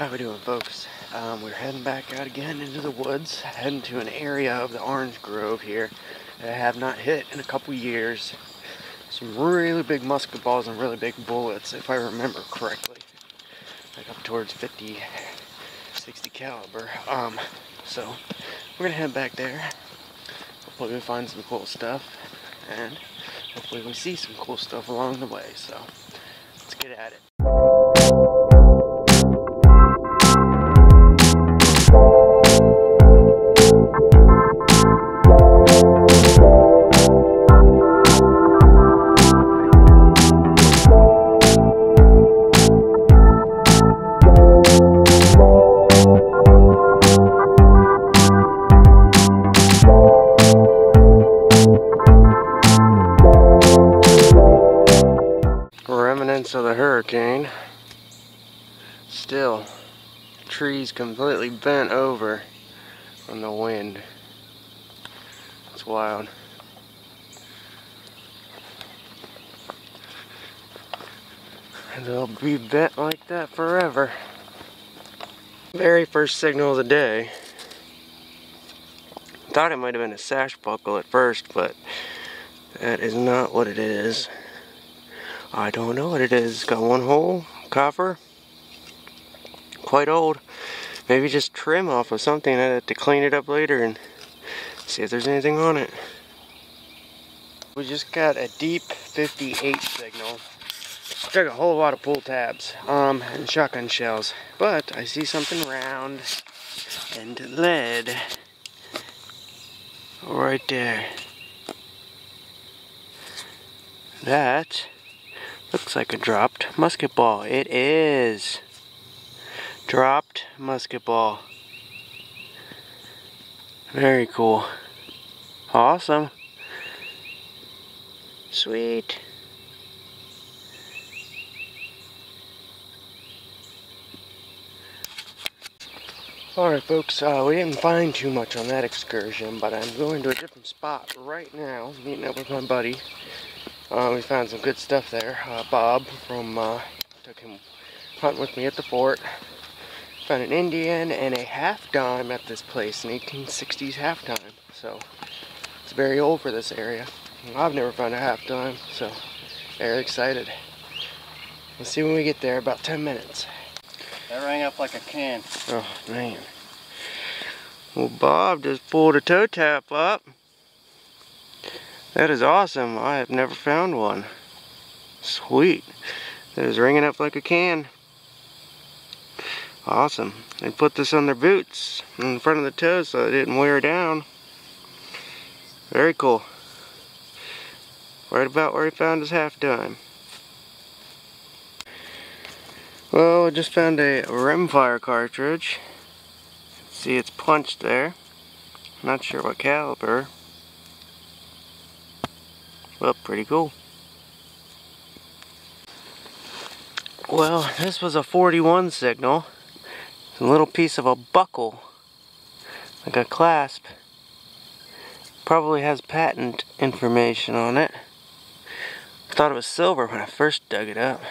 How we doing, folks? We're heading back out again into the woods, heading to an area of the orange grove here that I have not hit in a couple years. Some really big musket balls and really big bullets, if I remember correctly. Like up towards 50, 60 caliber. So we're gonna head back there. Hopefully we find some cool stuff, and hopefully we see some cool stuff along the way. So let's get at it. Remnants of the hurricane. Still, trees completely bent over from the wind. It's wild. And they'll be bent like that forever. Very first signal of the day. Thought it might have been a sash buckle at first, but that is not what it is. I don't know what it is. It's got one hole, copper, quite old. Maybe just trim off of something. I have to clean it up later and see if there's anything on it. We just got a deep 58 signal. Struck a whole lot of pull tabs and shotgun shells, but I see something round and lead right there. That looks like a dropped musket ball. It is. Dropped musket ball. Very cool. Awesome. Sweet. Alright, folks, we didn't find too much on that excursion, but I'm going to a different spot right now, meeting up with my buddy. We found some good stuff there. Bob from took him hunting with me at the fort. Found an Indian and a half dime at this place, an 1860s half dime. So it's very old for this area. I've never found a half dime, so very excited. We'll see when we get there. About 10 minutes. That rang up like a can. Oh man. Well, Bob just pulled a toe tap up. That is awesome. I have never found one. Sweet. That is ringing up like a can. Awesome. They put this on their boots in front of the toes so it didn't wear down. Very cool. Right about where he found his half dime. Well, I just found a rimfire cartridge. See, it's punched there. Not sure what caliber. Well, pretty cool. Well, this was a 41 signal. It's a little piece of a buckle, like a clasp. Probably has patent information on it. I thought it was silver when I first dug it up.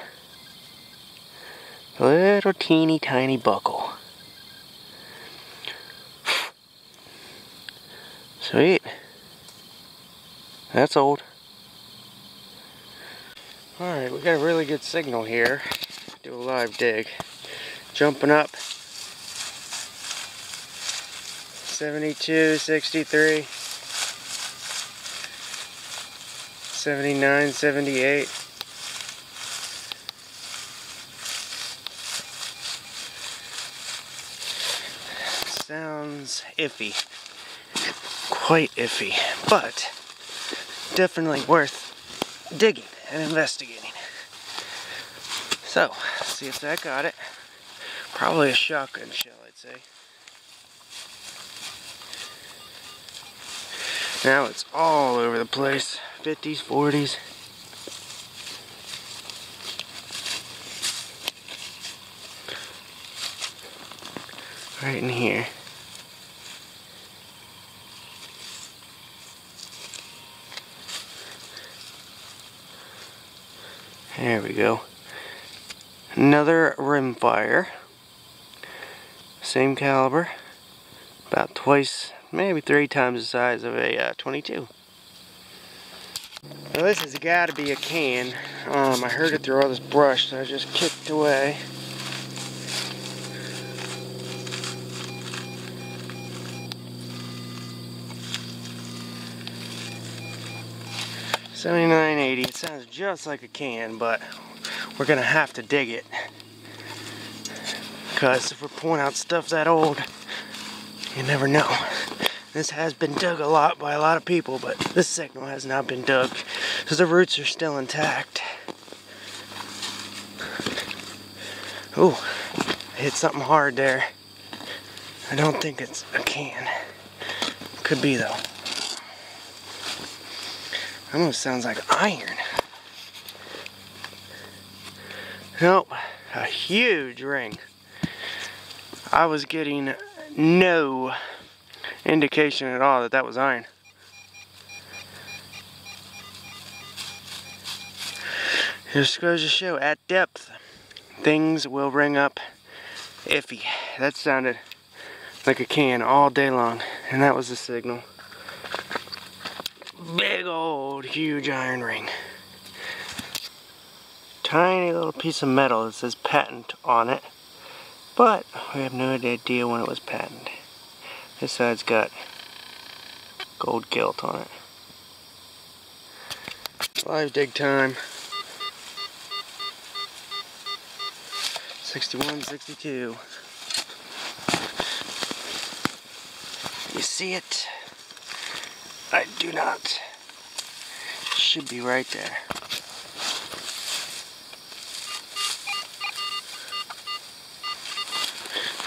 A little teeny tiny buckle. Sweet. That's old. Alright, we got a really good signal here. Do a live dig. Jumping up. 72, 63, 79, 78. Sounds iffy. Quite iffy. But definitely worth digging and investigating. So, see if that got it. Probably a shotgun shell, I'd say. Now it's all over the place. 50s, 40s. Right in here. There we go. Another rimfire. Same caliber. About twice, maybe 3 times the size of a 22. Well, this has got to be a can. I heard it through all this brush, so I just kicked away. $79.80. It sounds just like a can, but we're gonna have to dig it. Because if we're pulling out stuff that old, you never know. This has been dug a lot by a lot of people, but this signal has not been dug because the roots are still intact. Ooh, I hit something hard there. I don't think it's a can. Could be though. Almost sounds like iron. Nope, a huge ring. I was getting no indication at all that that was iron. Just goes to show, at depth, things will ring up iffy. That sounded like a can all day long, and that was the signal. Big old huge iron ring. Tiny little piece of metal that says patent on it, but we have no idea when it was patented. This side's got gold gilt on it. Live dig time. 61, 62. You see it? I do not. Should be right there.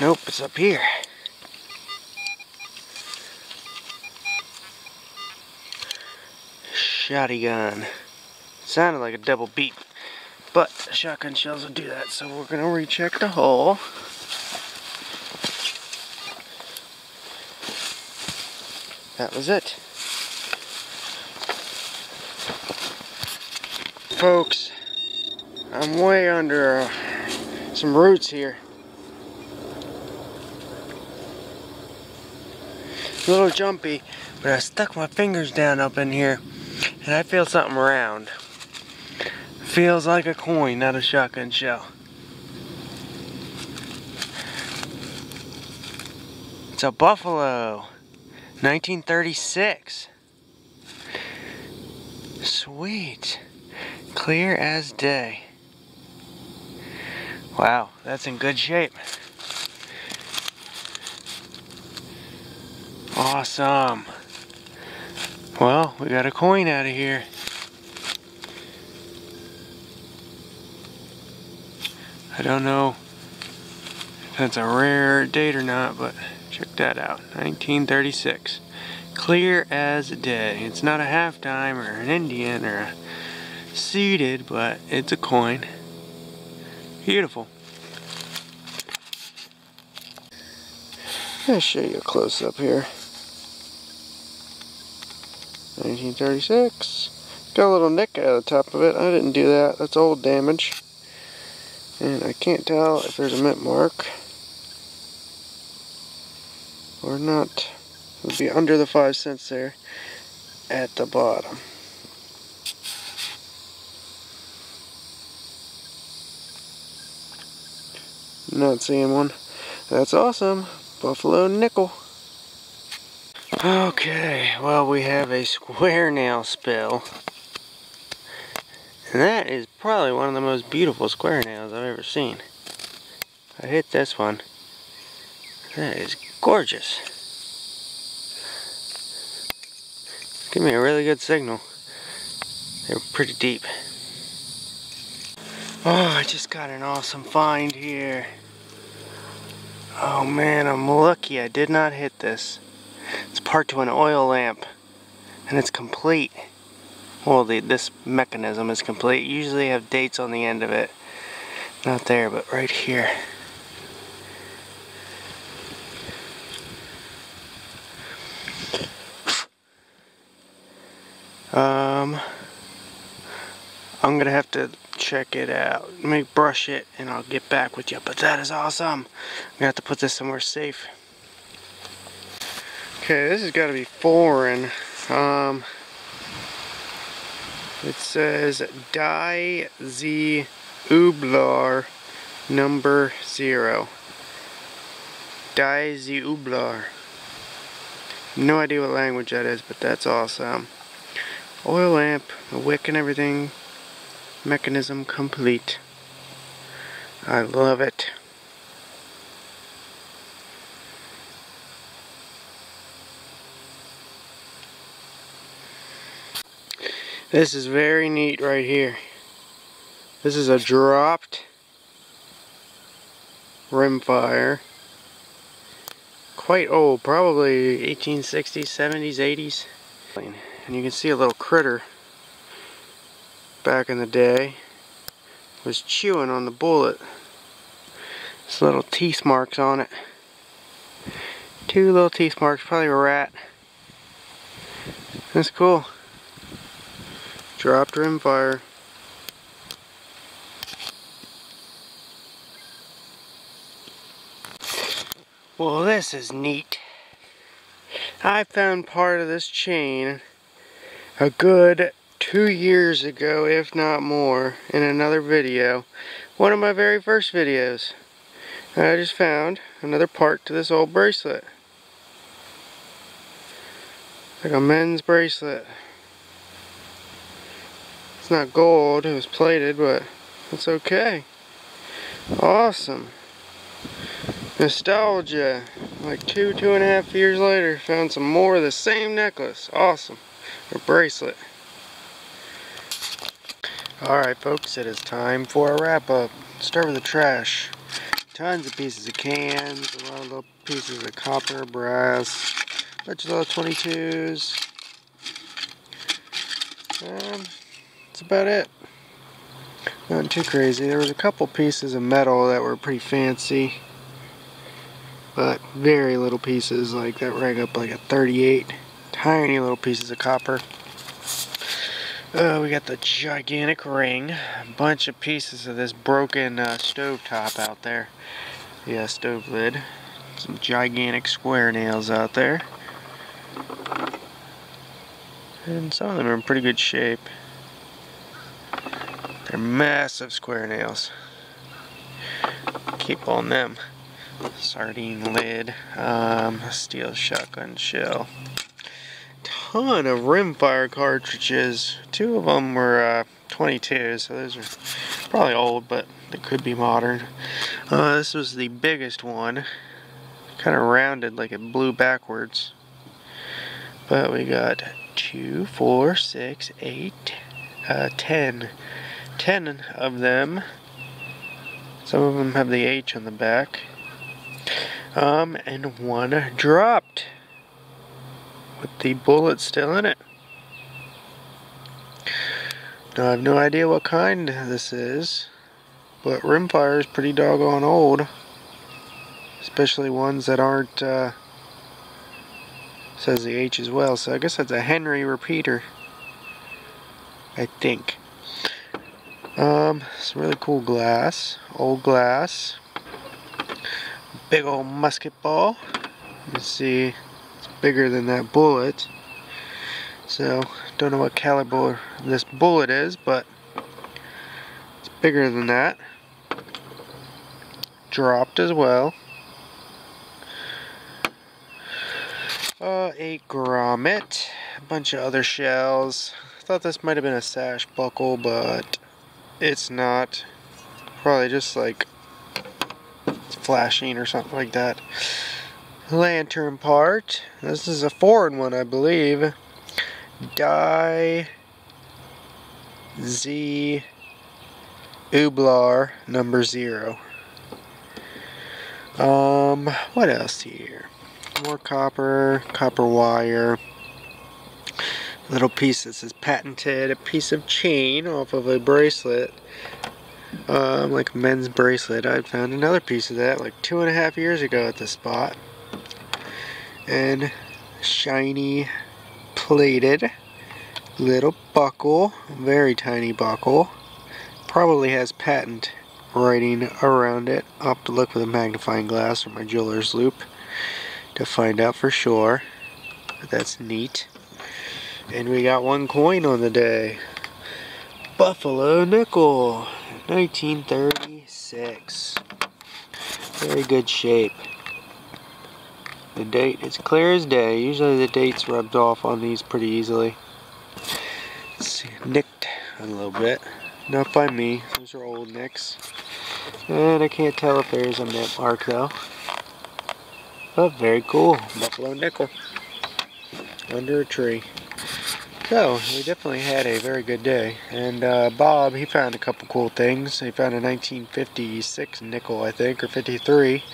Nope, it's up here. Shotgun. Sounded like a double beep, but shotgun shells will do that, so we're gonna recheck the hole. That was it. Folks, I'm way under some roots here. A little jumpy, but I stuck my fingers down up in here and I feel something round. Feels like a coin, not a shotgun shell. It's a buffalo. 1936. Sweet. Clear as day. Wow, that's in good shape. Awesome. Well, we got a coin out of here. I don't know if that's a rare date or not, but check that out. 1936. Clear as day. It's not a halftime or an Indian or a seeded, but it's a coin. Beautiful. I'll show you a close up here. 1936. Got a little nick out of the top of it. I didn't do that. That's old damage. And I can't tell if there's a mint mark or not. It would be under the 5 cents there at the bottom. Not seeing one. That's awesome. Buffalo nickel. Okay, well, we have a square nail spill. And that is probably one of the most beautiful square nails I've ever seen. I hit this one. That is gorgeous. Give me a really good signal. They're pretty deep. Oh, I just got an awesome find here. Oh man, I'm lucky I did not hit this. It's part to an oil lamp, and it's complete. Well, this mechanism is complete. Usually have dates on the end of it. Not there, but right here. I'm gonna have to check it out. Let me brush it and I'll get back with you. But that is awesome. I'm gonna have to put this somewhere safe. Okay, this has got to be foreign. It says Die Sie Ublar number 0. Die Sie Ublar. No idea what language that is, but that's awesome. Oil lamp, the wick and everything. Mechanism complete. I love it. This is very neat right here. This is a dropped rimfire. Quite old, probably 1860s, 70s, 80s. And you can see a little critter back in the day was chewing on the bullet. There's little teeth marks on it. 2 little teeth marks, probably a rat. That's cool. Dropped rimfire. Well, this is neat. I found part of this chain a good 2 years ago, if not more, in another video. One of my very first videos. I just found another part to this old bracelet. Like a men's bracelet. It's not gold, it was plated, but it's okay. Awesome. Nostalgia. Like 2.5 years later, found some more of the same necklace. Awesome. Or bracelet. Alright folks, it is time for a wrap up. Start with the trash. Tons of pieces of cans, a lot of little pieces of copper, brass, a bunch of little 22s. That's about it. Nothing too crazy. There was a couple pieces of metal that were pretty fancy, but very little pieces, like that rang up like a 38. Tiny little pieces of copper. We got the gigantic ring. A bunch of pieces of this broken stove top out there. Yeah, stove lid. Some gigantic square nails out there. And some of them are in pretty good shape. They're massive square nails. Keep on them. Sardine lid. Steel shotgun shell. Ton of rimfire cartridges. 2 of them were 22, so those are probably old, but they could be modern. This was the biggest one. Kind of rounded, like it blew backwards. But we got 2, 4, 6, 8, 10. 10 of them. Some of them have the H on the back. And 1 dropped with the bullet still in it. Now, I have no idea what kind this is, but rimfire is pretty doggone old, especially ones that aren't says the H as well, so I guess that's a Henry repeater, I think. Some really cool glass, old glass, big old musket ball. You can see it's bigger than that bullet, so don't know what caliber this bullet is, but it's bigger than that. Dropped as well. A grommet, a bunch of other shells. I thought this might have been a sash buckle, but it's not. Probably just like it's flashing or something like that. Lantern part. This is a foreign one, I believe. Die Sie Ublar number 0. What else here? More copper, copper wire. Little piece that says patented, a piece of chain off of a bracelet. Like a men's bracelet. I found another piece of that like 2.5 years ago at this spot. And shiny plated little buckle, very tiny buckle. Probably has patent writing around it. I'll have to look with a magnifying glass or my jeweler's loop to find out for sure. But that's neat. And we got one coin on the day. Buffalo nickel, 1936. Very good shape. The date is clear as day. Usually the date's rubbed off on these pretty easily. Let's see, nicked a little bit. Not by me. Those are old nicks. And I can't tell if there's a mint mark though. But very cool. Buffalo nickel. Under a tree. So, we definitely had a very good day. And Bob, he found a couple cool things. He found a 1956 nickel, I think, or 53.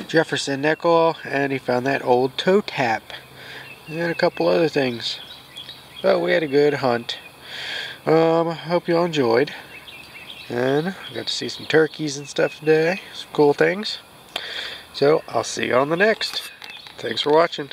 Jefferson nickel, and he found that old toe tap. And a couple other things. So, we had a good hunt. Hope you all enjoyed. And I got to see some turkeys and stuff today. Some cool things. So, I'll see you on the next. Thanks for watching.